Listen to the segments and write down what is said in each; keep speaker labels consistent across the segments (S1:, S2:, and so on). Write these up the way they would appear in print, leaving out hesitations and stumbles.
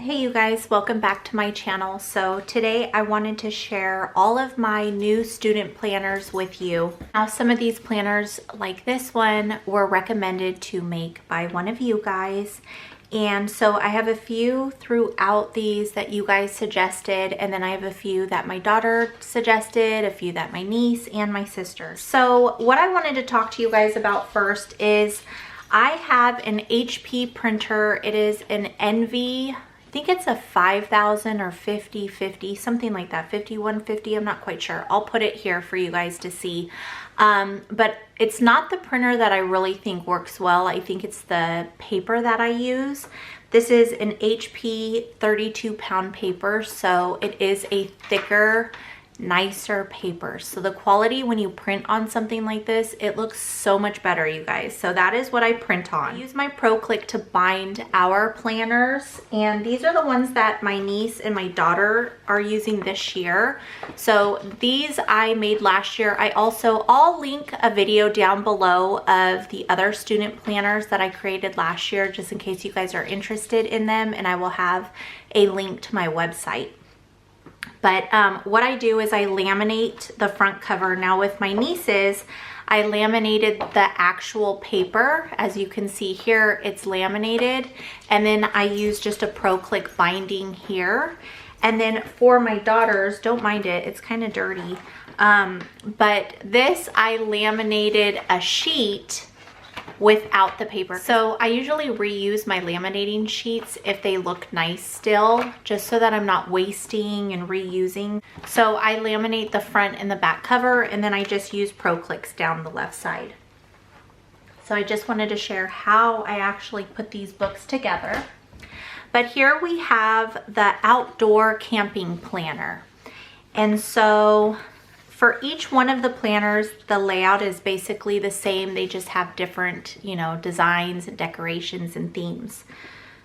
S1: Hey you guys, welcome back to my channel. So today I wanted to share all of my new student planners with you. Now some of these planners like this one were recommended to make by one of you guys. And so I have a few throughout these that you guys suggested, and then I have a few that my daughter suggested, a few that my niece and my sister. So what I wanted to talk to you guys about first is I have an HP printer. It is an Envy. I think it's a 5000 or 5050, something like that, 5150, I'm not quite sure. I'll put it here for you guys to see. But it's not the printer that I really think works well. I think it's the paper that I use. This is an HP 32-pound paper, so it is a thicker, nicer paper. So the quality when you print on something like this, it looks so much better, you guys. So that is what I print on. I use my Pro Click to bind our planners, and these are the ones that my niece and my daughter are using this year. So these I made last year. I'll link a video down below of the other student planners that I created last year, just in case you guys are interested in them, and I will have a link to my website. But what I do is I laminate the front cover. Now with my nieces, I laminated the actual paper. As you can see here, it's laminated. And then I use just a Pro Click binding here. And then for my daughters, don't mind it, it's kind of dirty. But this, I laminated a sheet without the paper. So I usually reuse my laminating sheets if they look nice still, just so that I'm not wasting and reusing. So I laminate the front and the back cover, and then I just use Pro Clicks down the left side. So I just wanted to share how I actually put these books together. But here we have the outdoor camping planner. And so for each one of the planners, the layout is basically the same. They just have different, designs and decorations and themes.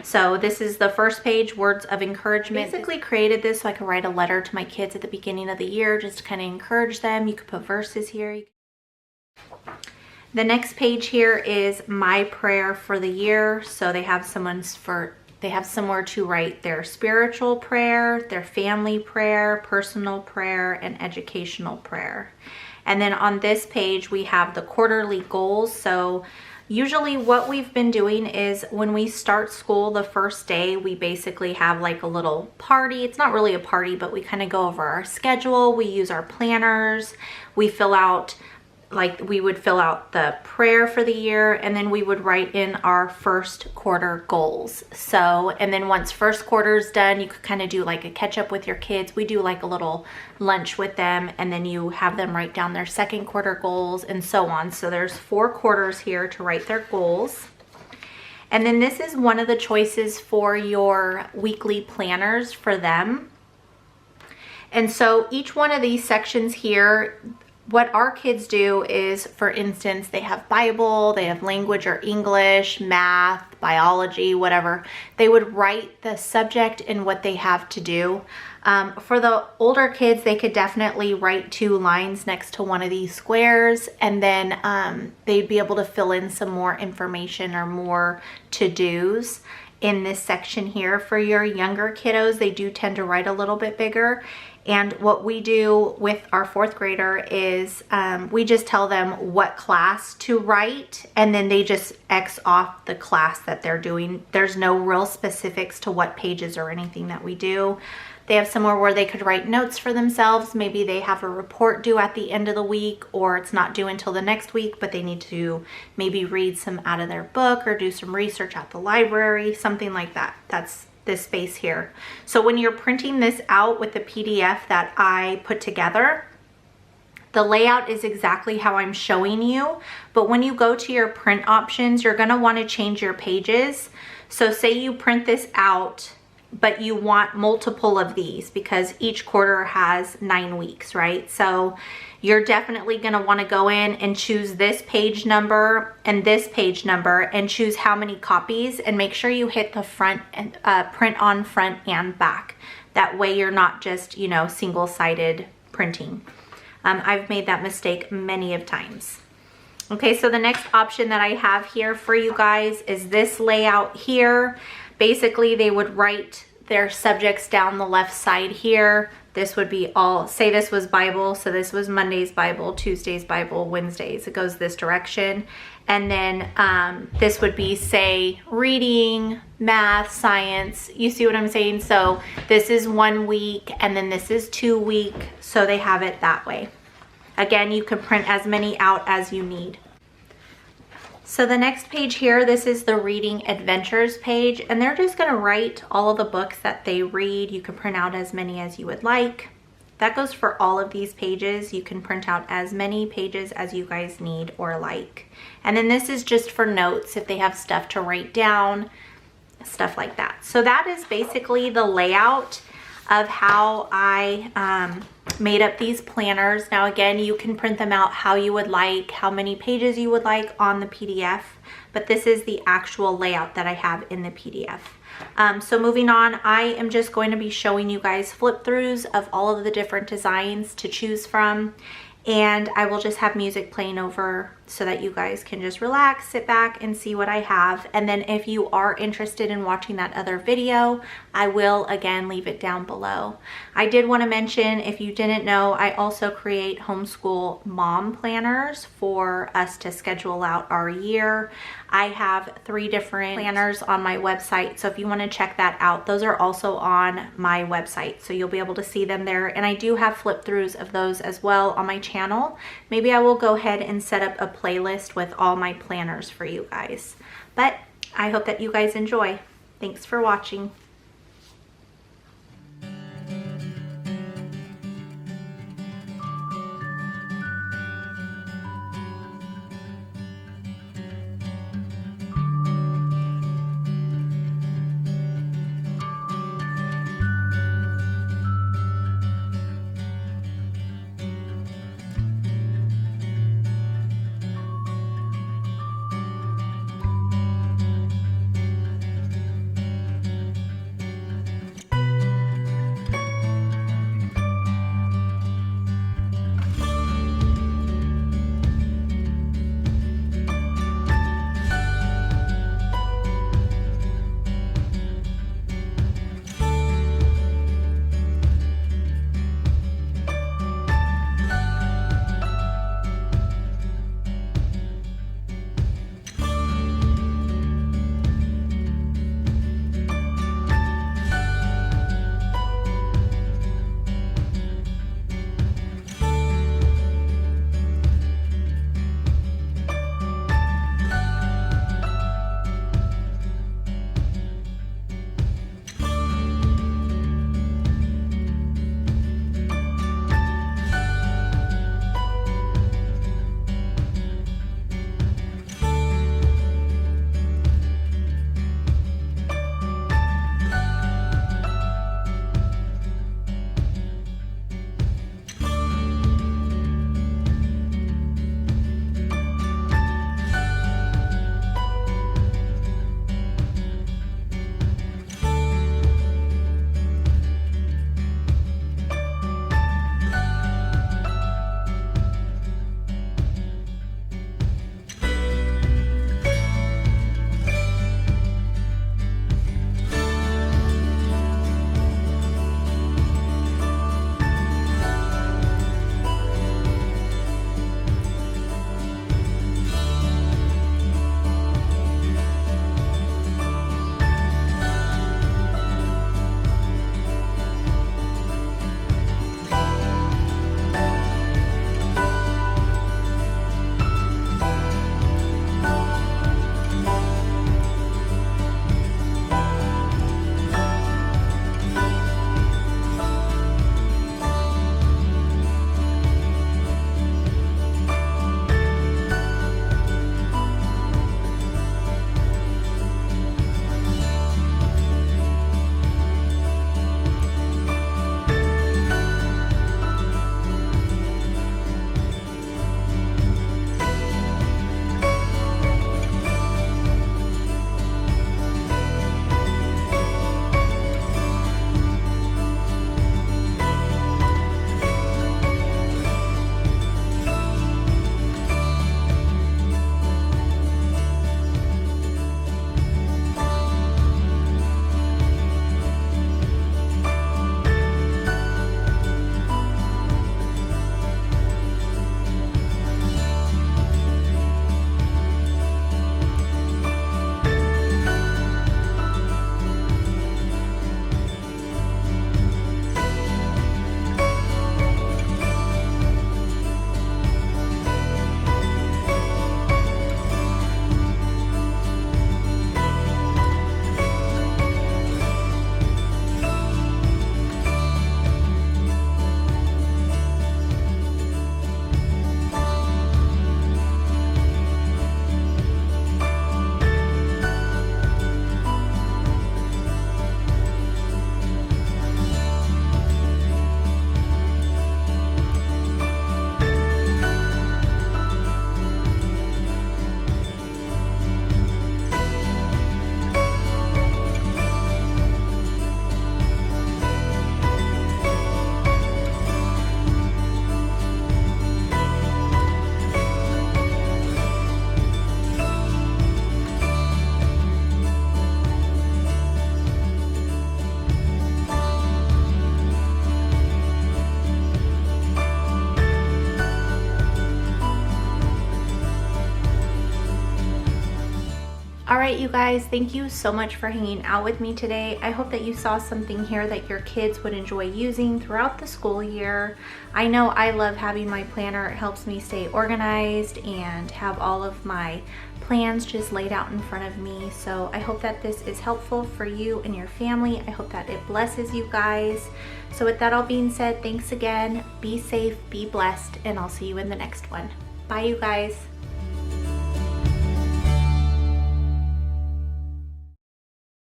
S1: So this is the first page, words of encouragement. Basically created this so I could write a letter to my kids at the beginning of the year, just to kind of encourage them. You could put verses here. The next page here is my prayer for the year. So they have somewhere to write their spiritual prayer, their family prayer, personal prayer, and educational prayer. And then on this page, we have the quarterly goals. So usually what we've been doing is when we start school the first day, we basically have like a little party. It's not really a party, but we kind of go over our schedule. We use our planners. We fill out the prayer for the year, and then we would write in our first quarter goals. So, and then once first quarter is done, you could kind of do like a catch up with your kids. We do like a little lunch with them, and then you have them write down their second quarter goals and so on. So there's 4 quarters here to write their goals. And then this is one of the choices for your weekly planners for them. And so each one of these sections here, what our kids do is, for instance, they have Bible, they have language or English, math, biology, whatever. They would write the subject and what they have to do. For the older kids, they could definitely write 2 lines next to one of these squares, and then they'd be able to fill in some more information or more to-dos in this section here. For your younger kiddos, they do tend to write a little bit bigger. And what we do with our 4th grader is we just tell them what class to write, and then they just X off the class that they're doing. There's no real specifics to what pages or anything that we do. They have somewhere where they could write notes for themselves. Maybe they have a report due at the end of the week, or it's not due until the next week, but they need to maybe read some out of their book or do some research at the library, something like that. That's this space here. So when you're printing this out with the PDF that I put together, the layout is exactly how I'm showing you. But when you go to your print options, you're going to want to change your pages. So say you print this out, but you want multiple of these because each quarter has 9 weeks, right? So you're definitely going to want to go in and choose this page number and this page number and choose how many copies, and make sure you hit the front and print on front and back. That way you're not just, single-sided printing. I've made that mistake many of times. Okay, so the next option that I have here for you guys is this layout here. Basically, they would write their subjects down the left side here. This would be all, say this was Bible, so this was Monday's Bible, Tuesday's Bible, Wednesday's, it goes this direction. And then this would be, say, reading, math, science. You see what I'm saying? So this is 1 week, and then this is 2 week, so they have it that way. Again, you can print as many out as you need. So the next page here, this is the Reading Adventures page, and they're just gonna write all of the books that they read. You can print out as many as you would like. That goes for all of these pages. You can print out as many pages as you guys need or like. And then this is just for notes if they have stuff to write down, stuff like that. So that is basically the layout of how I made up these planners. Now again, you can print them out how you would like, how many pages you would like on the PDF, but this is the actual layout that I have in the PDF. So moving on, I am just going to be showing you guys flip throughs of all of the different designs to choose from, and I will just have music playing over so that you guys can just relax, sit back and see what I have. And then if you are interested in watching that other video, I will again leave it down below. I did want to mention, if you didn't know, I also create homeschool mom planners for us to schedule out our year. I have 3 different planners on my website, so if you want to check that out, those are also on my website, so you'll be able to see them there. And I do have flip throughs of those as well on my channel. Maybe I will go ahead and set up a playlist with all my planners for you guys. But I hope that you guys enjoy. Thanks for watching. right, you guys, thank you so much for hanging out with me today. I hope that you saw something here that your kids would enjoy using throughout the school year. I know I love having my planner. It helps me stay organized and have all of my plans just laid out in front of me. So I hope that this is helpful for you and your family. I hope that it blesses you guys. So with that all being said, thanks again. Be safe, be blessed, and I'll see you in the next one. Bye, you guys.